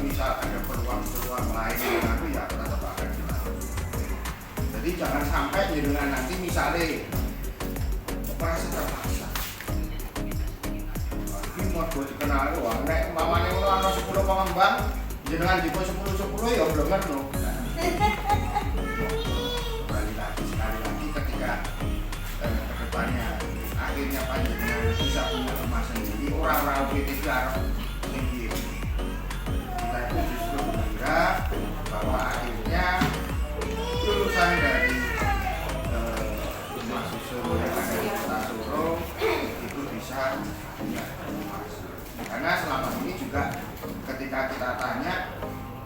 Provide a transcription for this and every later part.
Misal ada peluang-peluang lain yang aku ya tetap akan dilakukan. Jadi jangan sampai jenengan nanti misalnya merasa terpaksa. Ini mau gue dikenal uang, nek umpamanya ono 10 pengembang, jenengan dipo 10 ya belum kan loh. Kembali lagi sekali lagi ketika kedepannya akhirnya panjenengan bisa punya rumah sendiri, orang-orang PTK tinggi. Kita itu justru bergerak bahwa akhirnya lulusan dari rumah susun yang ada di Kota Solo itu bisa punya rumah. Karena selama ini juga ketika kita tanya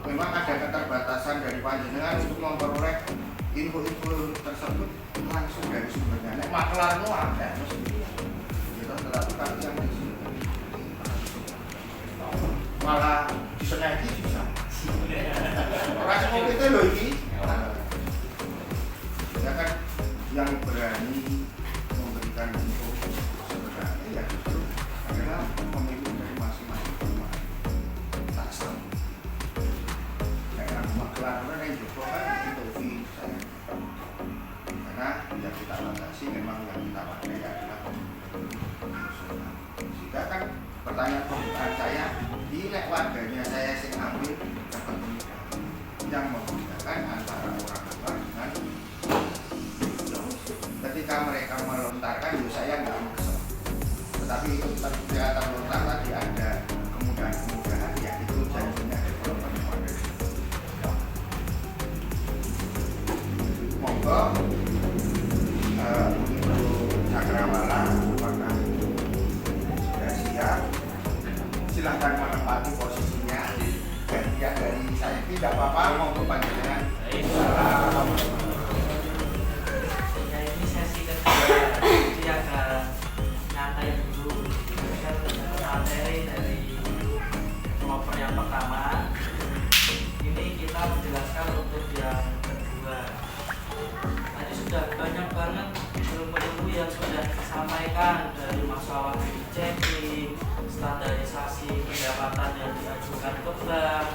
memang ada keterbatasan dari panjenengan untuk memperoleh info-info tersebut langsung dari sumbernya. Nek maklarmu ada mesti. Gitu, tetapi kami yang di sini malah disengaja bisa. Orang semua kita loh ini. Ya kan yang berani memberikan info sebenarnya ya justru adalah pemilik dari masing-masing rumah. Tak sama. Kayak maklarnya yang juga kan itu saya. Karena yang kita batasi memang yang kita pakai adalah profesional. Sehingga kan pertanyaan pembukaan saya, di nek warganya saya sing ambil dapat yang membedakan antara orang luar dengan ketika mereka melontarkan, ya saya nggak maksud. Tetapi itu tidak terlontar tadi ada kemudahan-kemudahan, ya itu janjinya developer pada monggo untuk Cakrawala apakah sudah siap? Silahkan menempati posisinya. Gantian dari saya tidak apa-apa, monggo panjenengan. Salam. Ini sesi kedua, jadi agak nyantai dulu. Materi dari developer yang pertama. Ini kita menjelaskan untuk yang kedua. Tadi sudah banyak banget ilmu-ilmu yang sudah disampaikan dari masalah checking, standarisasi pendapatan yang diajukan ke bank,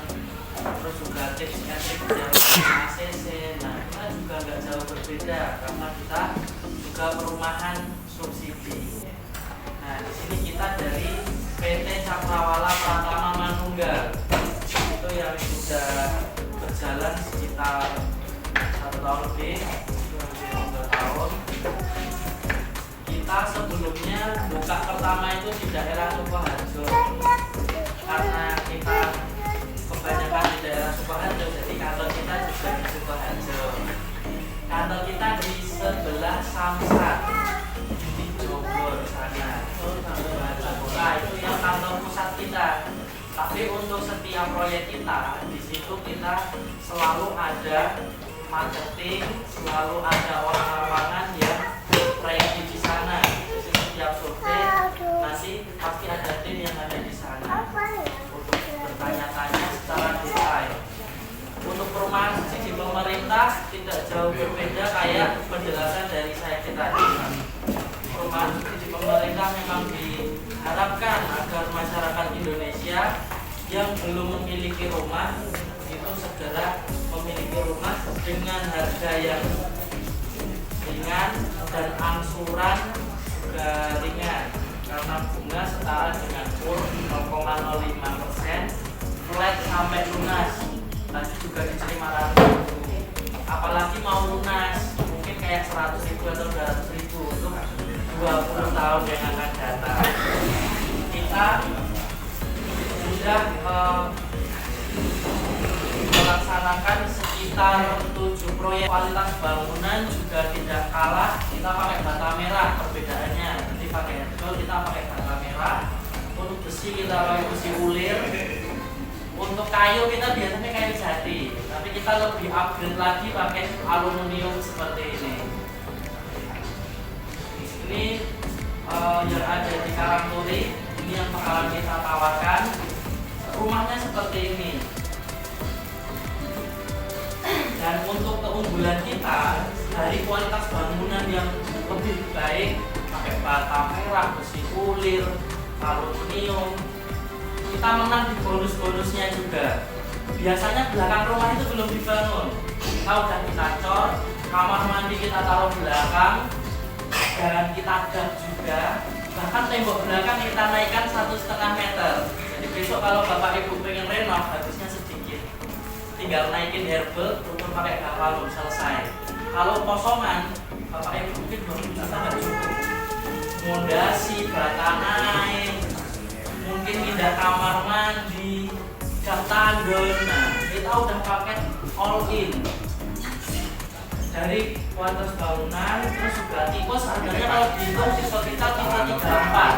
terus juga tips and trik yang ACC. Nah, kita juga nggak jauh berbeda karena kita juga perumahan subsidi. Nah, di sini kita dari PT Cakrawala Pratama Manunggal itu yang sudah berjalan sekitar 1 tahun lebih, 2 tahun. Kita sebelumnya buka pertama itu di daerah Sukoharjo. Karena kita kebanyakan di daerah Sukoharjo, jadi kantor kita juga di Sukoharjo. Kantor kita di sebelah Samsat di Jogor sana. Nah, itu yang kantor pusat kita. Tapi untuk setiap proyek kita di situ kita selalu ada marketing, selalu ada orang lapangan yang training di sana. Jadi setiap survei nanti pasti ada tim yang ada di sana untuk bertanya-tanya secara detail. Untuk perumahan sisi pemerintah tidak jauh berbeda kayak penjelasan dari saya tadi. Perumahan sisi pemerintah memang diharapkan agar masyarakat Indonesia yang belum memiliki rumah itu segera memiliki rumah dengan harga yang ringan dan angsuran juga ringan karena bunga setara dengan KUR 0,05%, flat sampai lunas. Tadi juga di 500.000, apalagi mau lunas mungkin kayak 100.000 atau 200.000 untuk 20 tahun yang akan datang. Kita sudah melaksanakan sekitar 7 proyek. Kualitas bangunan juga tidak kalah, kita pakai bata merah perbedaannya. Nanti pakai herbal, kita pakai bata merah. Untuk besi kita pakai besi ulir. Untuk kayu kita biasanya kayu jati, tapi kita lebih upgrade lagi pakai aluminium seperti ini. Ini yang ada di Karangturi, ini yang bakalan kita tawarkan. Rumahnya seperti ini. Dan untuk keunggulan kita dari kualitas bangunan yang lebih baik, pakai bata merah, besi ulir, aluminium, kita menang di bonus-bonusnya juga. Biasanya belakang rumah itu belum dibangun, kita udah kita cor, kamar mandi kita taruh belakang, dan kita dak juga. Bahkan tembok belakang kita naikkan 1,5 meter. Jadi besok kalau bapak ibu pengen renov habisnya sedikit, tinggal naikin herbal, tutup pakai galvalum, selesai. Kalau kosongan bapak ibu mungkin 2 juta nggak cukup. Mondasi, bata naik, mungkin pindah kamar mandi, cat tandon. Nah, kita udah pakai all in. Dari kualitas bangunan, terus juga tipe harganya kalau dihitung tipe kita tipe 34.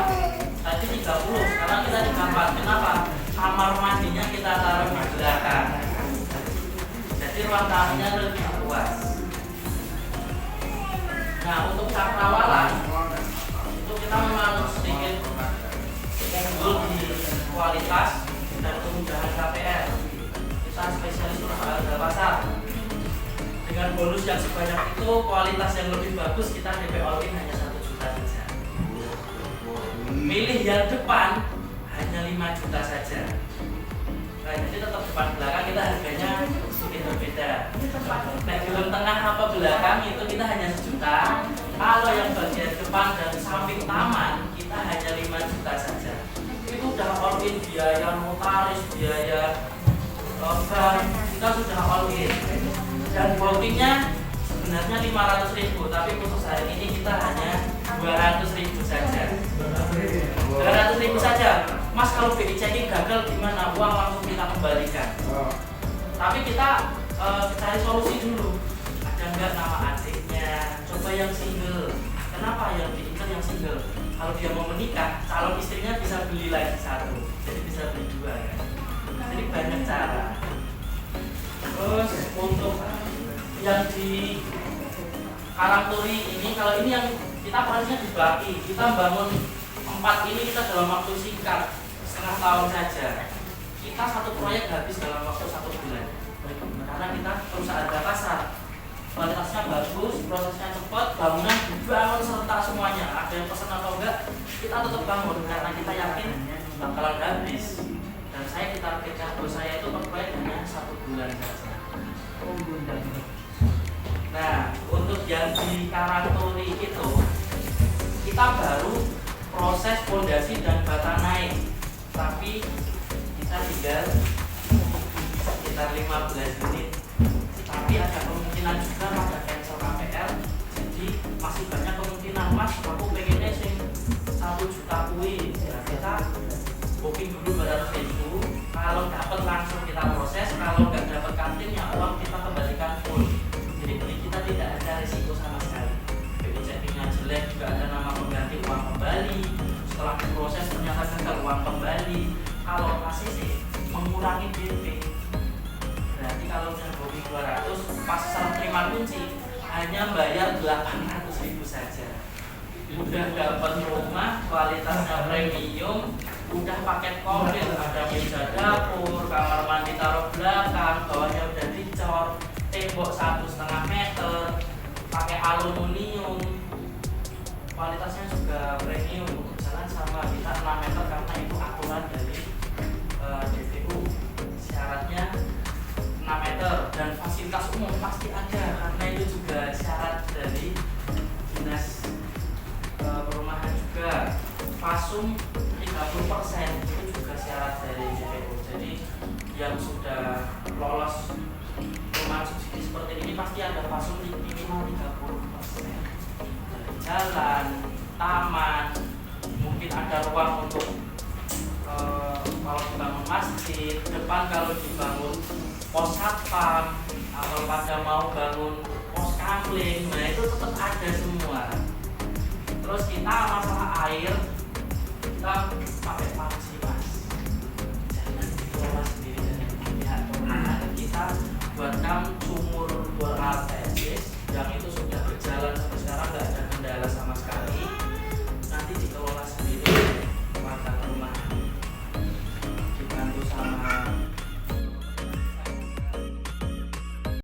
Tadi 30, sekarang kita 34. Kenapa? Kamar mandinya kita taruh di belakang. Jadi ruang tamunya lebih luas. Nah, untuk cakrawala itu kita memang sedikit unggul di kualitas dan kemudahan KPR. Kita spesialis untuk harga pasar. Dengan bonus yang sebanyak itu, kualitas yang lebih bagus, kita DP all in hanya 1 juta saja. Milih yang depan hanya 5 juta saja. Nah, jadi tetap depan belakang kita harganya sedikit berbeda. Nah, film tengah apa belakang itu kita hanya 1 juta. Kalau yang bagian depan dan samping taman kita hanya 5 juta saja. Itu udah all in, biaya notaris, biaya bank, kita sudah all in. Dan walkingnya sebenarnya 500.000, tapi khusus hari ini kita hanya 200.000 saja. 200.000 saja. Mas, kalau BI checking gagal gimana? Uang langsung kita kembalikan. Tapi kita cari solusi dulu. Ada nggak nama adiknya? Coba yang single. Kenapa yang diincar yang single? Kalau dia mau menikah, calon istrinya bisa beli lagi 1, jadi bisa beli 2 ya. Jadi banyak cara. Terus untuk yang di Karangturi ini, kalau ini yang kita prosesnya dibagi, kita bangun 4 ini kita dalam waktu singkat, setengah tahun saja. Kita satu proyek habis dalam waktu 1 bulan, karena kita perusahaan harga pasar, kualitasnya bagus, prosesnya cepat, bangunan dibangun serta semuanya. Ada yang pesan atau enggak, kita tetap bangun karena kita yakin bakalan habis. Dan saya ditargetkan bos saya itu per proyek hanya 1 bulan saja. Nah, untuk yang di Karangturi itu kita baru proses fondasi dan bata naik, tapi kita tinggal sekitar 15 menit. Tapi ada kemungkinan juga ada cancel KPR, jadi masih banyak kemungkinan. Mas, aku pengennya sing 1 juta kuih, ya kita booking dulu 200.000. Kalau dapat langsung kita proses, kalau nggak dapat kantinnya uang kita kembalikan full. Jadi beli kita tidak ada risiko sama sekali. BI checkingnya jelek juga ada nama pengganti, uang kembali. Setelah diproses ternyata gagal, uang kembali. Kalau ACC mengurangi DP Berarti kalau punya booking 200 pas serah terima kunci hanya bayar 800.000 saja. Udah dapat rumah, kualitasnya premium, udah paket komplit, ada meja dapur, kamar mandi taruh belakang, bawahnya udah dicor, tembok 1,5 meter, pakai aluminium, kualitasnya juga premium. Untuk jalan sama kita 6 meter karena itu aturan dari DPU, syaratnya 6 meter, dan fasilitas umum pasti ada karena itu juga syarat dari dinas perumahan juga. Fasum 30% itu juga syarat dari DPU. Jadi yang sudah lolos perumahan subsidi seperti ini pasti ada fasum minimal 30%. Dari jalan, taman, mungkin ada ruang untuk kalau dibangun masjid, depan kalau dibangun pos satpam, atau pada mau bangun pos kamling, nah itu tetap ada semua. Terus kita masalah air, kita